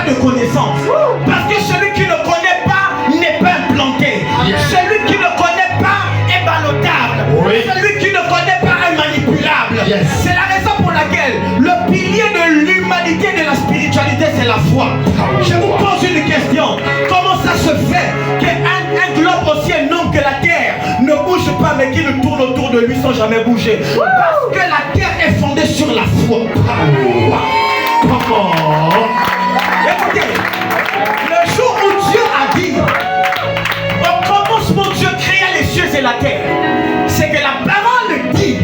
pas de connaissance. Parce que celui qui ne connaît pas n'est pas implanté. Celui qui ne connaît pas est ballottable. Celui qui ne connaît pas est manipulable. C'est la raison pour laquelle le pilier de l'humanité et de la spiritualité, c'est la foi. Je vous pose une question. Comment ça se fait qu'un globe aussi énorme que la terre ne bouge pas mais qu'il tourne autour de lui sans jamais bouger? Parce que la terre est fondée sur la foi. Écoutez, le jour où Dieu a dit au commencement Dieu créa les cieux et la terre, c'est que la parole dit,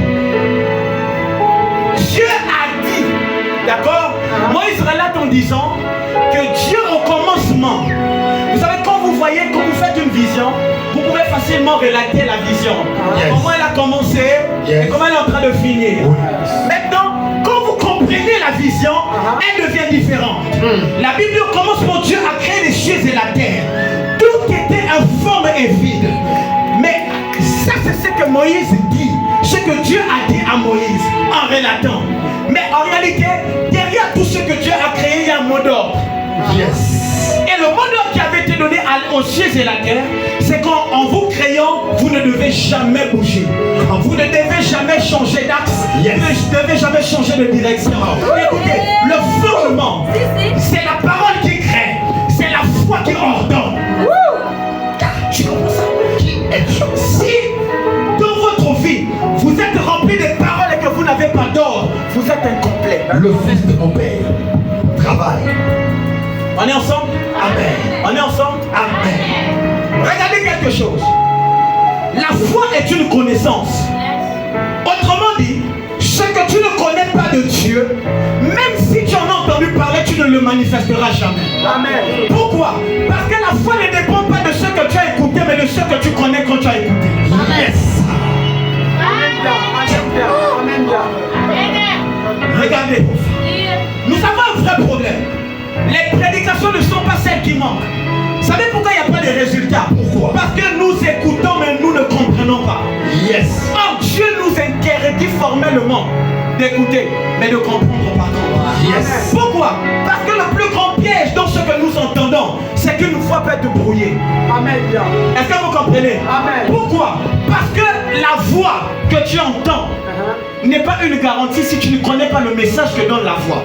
Dieu a dit, d'accord? Moïse relate en disant que Dieu au commencement, vous savez, quand vous voyez, quand vous faites une vision, vous pouvez facilement relater la vision. Comment elle a commencé et comment elle est en train de finir. Maintenant, quand vous comprenez la vision, elle devient différente. La Bible commence pour Dieu a créé les cieux et la terre. Tout était informe et vide. Mais ça, c'est ce que Moïse dit. Ce que Dieu a dit à Moïse en relatant. Mais en réalité, derrière tout ce que Dieu a créé, il y a un mot d'ordre. Et le mot d'ordre qui avait été donné aux cieux et la terre, c'est qu'en vous créant, vous ne devez jamais bouger. Vous ne devez jamais changer d'axe. Vous ne devez jamais changer de direction. Écoutez, le fondement, c'est la parole qui crée. C'est la foi qui ordonne. Tu comprends ça? Si dans votre vie, vous êtes rempli de paroles et que vous n'avez pas d'ordre, vous êtes incomplet. Le fils de mon père travaille. On est ensemble? Amen. On est ensemble? Amen. Regardez quelque chose. La foi est une connaissance. Autrement dit, ce que tu ne connais pas de Dieu, même si tu en as entendu parler, tu ne le manifesteras jamais. Amen. Pourquoi? Parce que la foi ne dépend pas de ce que tu as écouté, mais de ce que tu connais quand tu as écouté. Yes. Regardez, nous avons un vrai problème. Les prédications ne sont pas celles qui manquent. Vous savez pourquoi il n'y a pas de résultats? Pourquoi? Parce que nous écoutons mais nous ne comprenons pas. Or Dieu nous interdit formellement d'écouter mais de comprendre pas trop. Pourquoi? Parce que le plus grand piège dans ce que nous entendons, c'est qu'une foi peut être brouillée. Est-ce que vous comprenez? Pourquoi? Parce que la voix que tu entends n'est pas une garantie si tu ne connais pas le message que donne la voix.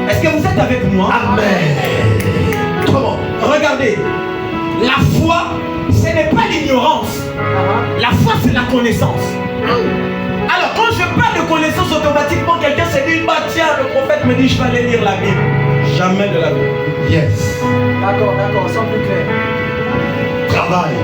Est-ce que vous êtes avec moi? Amen. Comment? Regardez, la foi, ce n'est pas l'ignorance. La foi, c'est la connaissance. Alors, quand je parle de connaissance, automatiquement, quelqu'un se dit, bah tiens, le prophète me dit, je vais aller lire la Bible. Jamais de la Bible. D'accord, sans plus clair. Travail.